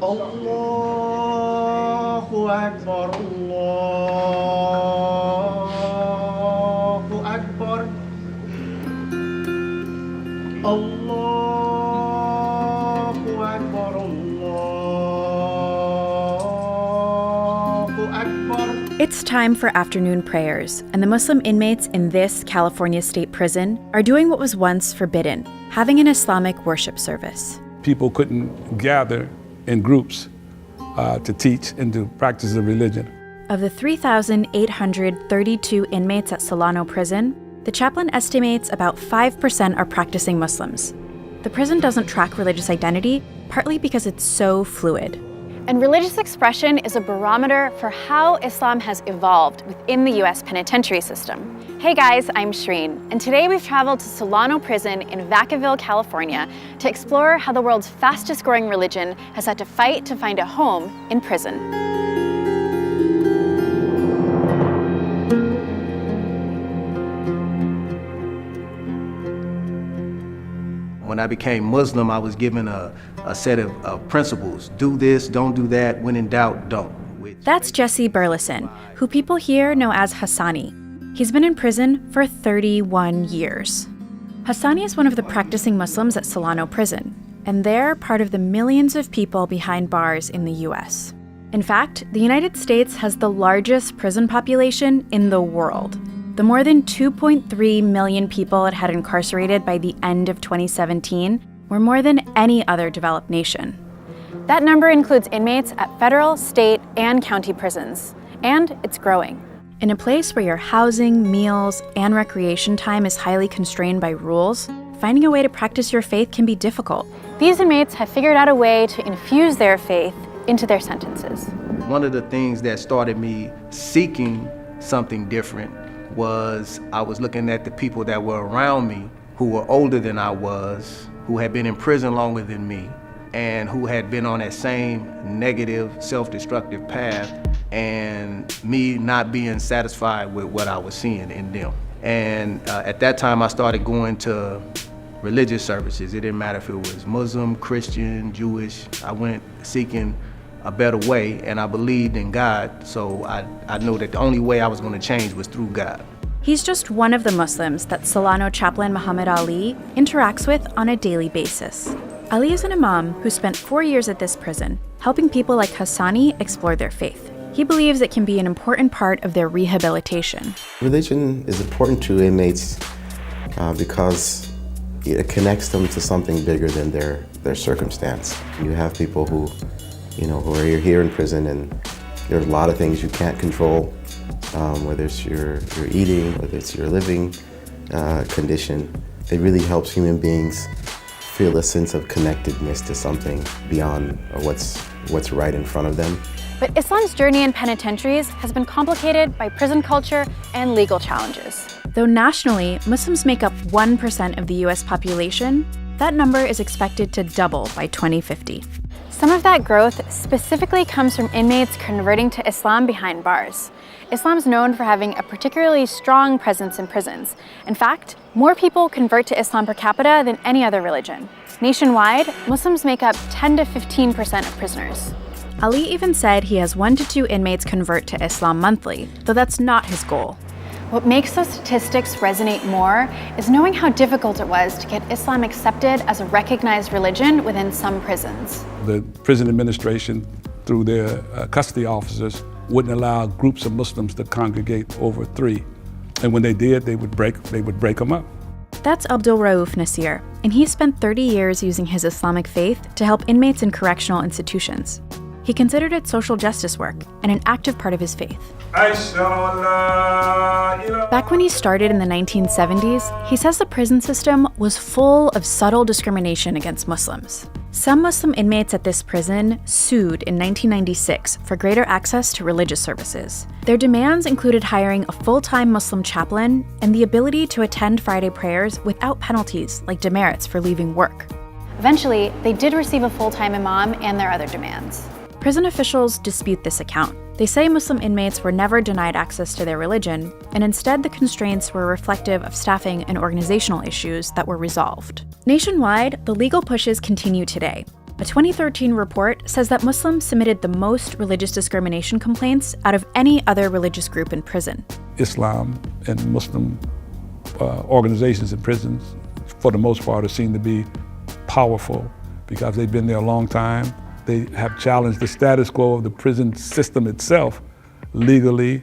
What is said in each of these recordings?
Allahu Akbar, Allahu Akbar, Allahu Akbar, Allahu Akbar. It's time for afternoon prayers, and the Muslim inmates in this California state prison are doing what was once forbidden, having an Islamic worship service. People couldn't gather in groups to teach and to practice the religion. Of the 3,832 inmates at Solano Prison, the chaplain estimates about 5% are practicing Muslims. The prison doesn't track religious identity, partly because it's so fluid. And religious expression is a barometer for how Islam has evolved within the US penitentiary system. Hey guys, I'm Shreen, and today we've traveled to Solano Prison in Vacaville, California to explore how the world's fastest growing religion has had to fight to find a home in prison. When I became Muslim, I was given a set of principles. Do this, don't do that. When in doubt, don't. That's Jesse Burleson, who people here know as Hassani. He's been in prison for 31 years. Hassani is one of the practicing Muslims at Solano Prison, and they're part of the millions of people behind bars in the US. In fact, the United States has the largest prison population in the world. The more than 2.3 million people it had incarcerated by the end of 2017 were more than any other developed nation. That number includes inmates at federal, state, and county prisons, and it's growing. In a place where your housing, meals, and recreation time is highly constrained by rules, finding a way to practice your faith can be difficult. These inmates have figured out a way to infuse their faith into their sentences. One of the things that started me seeking something different was I was looking at the people that were around me who were older than I was, who had been in prison longer than me, and who had been on that same negative, self-destructive path, and me not being satisfied with what I was seeing in them. And at that time, I started going to religious services. It didn't matter if it was Muslim, Christian, Jewish. I went seeking a better way, and I believed in God, so I knew that the only way I was going to change was through God. He's just one of the Muslims that Solano chaplain Muhammad Ali interacts with on a daily basis. Ali is an imam who spent 4 years at this prison, helping people like Hassani explore their faith. He believes it can be an important part of their rehabilitation. Religion is important to inmates because it connects them to something bigger than their circumstance. You have people who are here in prison, and there's a lot of things you can't control, whether it's your eating, whether it's your living condition. It really helps human beings feel a sense of connectedness to something beyond what's right in front of them. But Islam's journey in penitentiaries has been complicated by prison culture and legal challenges. Though nationally, Muslims make up 1% of the US population, that number is expected to double by 2050. Some of that growth specifically comes from inmates converting to Islam behind bars. Islam's known for having a particularly strong presence in prisons. In fact, more people convert to Islam per capita than any other religion. Nationwide, Muslims make up 10 to 15% of prisoners. Ali even said he has 1 to 2 inmates convert to Islam monthly, though that's not his goal. What makes those statistics resonate more is knowing how difficult it was to get Islam accepted as a recognized religion within some prisons. The prison administration, through their custody officers, wouldn't allow groups of Muslims to congregate over 3. And when they did, they would break them up. That's Abdul Rauf Nasir, and he spent 30 years using his Islamic faith to help inmates in correctional institutions. He considered it social justice work and an active part of his faith. Back when he started in the 1970s, he says the prison system was full of subtle discrimination against Muslims. Some Muslim inmates at this prison sued in 1996 for greater access to religious services. Their demands included hiring a full-time Muslim chaplain and the ability to attend Friday prayers without penalties like demerits for leaving work. Eventually, they did receive a full-time imam and their other demands. Prison officials dispute this account. They say Muslim inmates were never denied access to their religion, and instead the constraints were reflective of staffing and organizational issues that were resolved. Nationwide, the legal pushes continue today. A 2013 report says that Muslims submitted the most religious discrimination complaints out of any other religious group in prison. Islam and Muslim organizations in prisons, for the most part, are seen to be powerful because they've been there a long time. They have challenged the status quo of the prison system itself, legally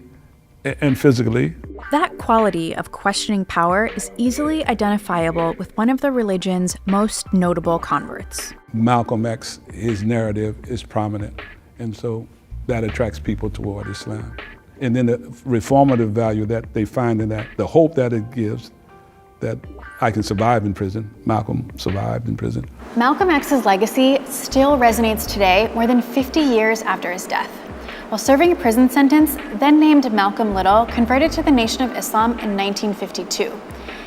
and physically. That quality of questioning power is easily identifiable with one of the religion's most notable converts. Malcolm X, his narrative is prominent, and so that attracts people toward Islam. And then the reformative value that they find in that, the hope that it gives, that I can survive in prison. Malcolm survived in prison. Malcolm X's legacy still resonates today, more than 50 years after his death. While serving a prison sentence, then named Malcolm Little converted to the Nation of Islam in 1952.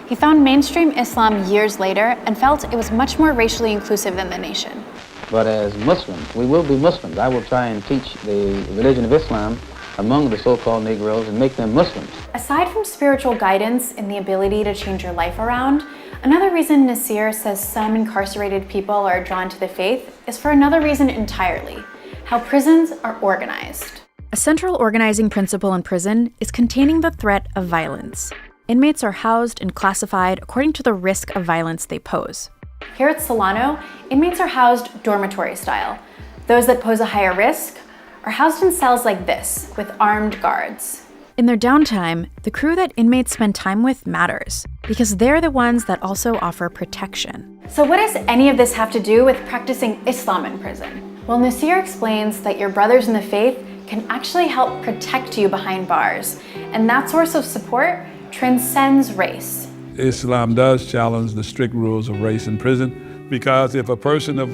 He found mainstream Islam years later and felt it was much more racially inclusive than the nation. But as Muslims, we will be Muslims. I will try and teach the religion of Islam among the so-called Negroes and make them Muslims. Aside from spiritual guidance and the ability to change your life around, another reason Nasir says some incarcerated people are drawn to the faith is for another reason entirely: how prisons are organized. A central organizing principle in prison is containing the threat of violence. Inmates are housed and classified according to the risk of violence they pose. Here at Solano, inmates are housed dormitory style. Those that pose a higher risk are housed in cells like this, with armed guards. In their downtime, the crew that inmates spend time with matters, because they're the ones that also offer protection. So what does any of this have to do with practicing Islam in prison? Well, Nasir explains that your brothers in the faith can actually help protect you behind bars, and that source of support transcends race. Islam does challenge the strict rules of race in prison, because if a person of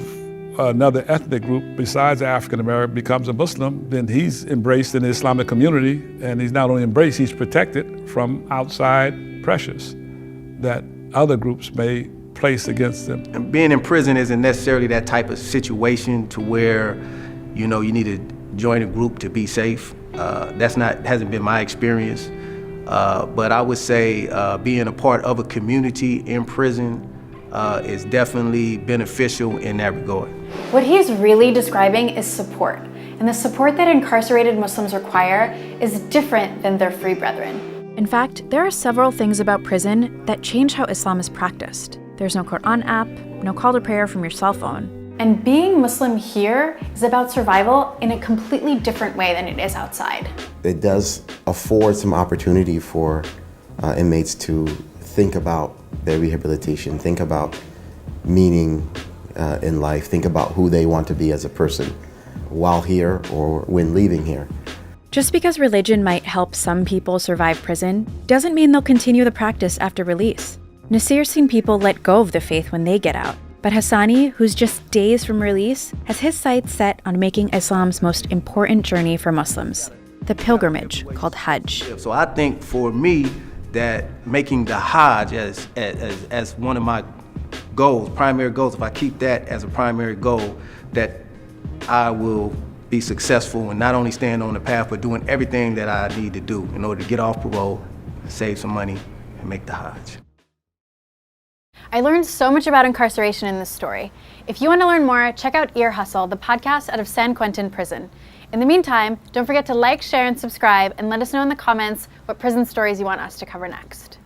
another ethnic group besides African American becomes a Muslim, then he's embraced in the Islamic community, and he's not only embraced, he's protected from outside pressures that other groups may place against them. And being in prison isn't necessarily that type of situation to where, you need to join a group to be safe. Hasn't been my experience. But I would say being a part of a community in prison is definitely beneficial in that regard. What he's really describing is support, and the support that incarcerated Muslims require is different than their free brethren. In fact, there are several things about prison that change how Islam is practiced. There's no Quran app, no call to prayer from your cell phone. And being Muslim here is about survival in a completely different way than it is outside. It does afford some opportunity for inmates to think about their rehabilitation, think about meaning in life, think about who they want to be as a person while here or when leaving here. Just because religion might help some people survive prison doesn't mean they'll continue the practice after release. Nasir's seen people let go of the faith when they get out. But Hassani, who's just days from release, has his sights set on making Islam's most important journey for Muslims, the pilgrimage called Hajj. So I think for me that making the Hajj as one of my goals, primary goals, if I keep that as a primary goal, that I will be successful in not only staying on the path, but doing everything that I need to do in order to get off parole, save some money, and make the Hajj. I learned so much about incarceration in this story. If you want to learn more, check out Ear Hustle, the podcast out of San Quentin Prison. In the meantime, don't forget to like, share, and subscribe, and let us know in the comments what prison stories you want us to cover next.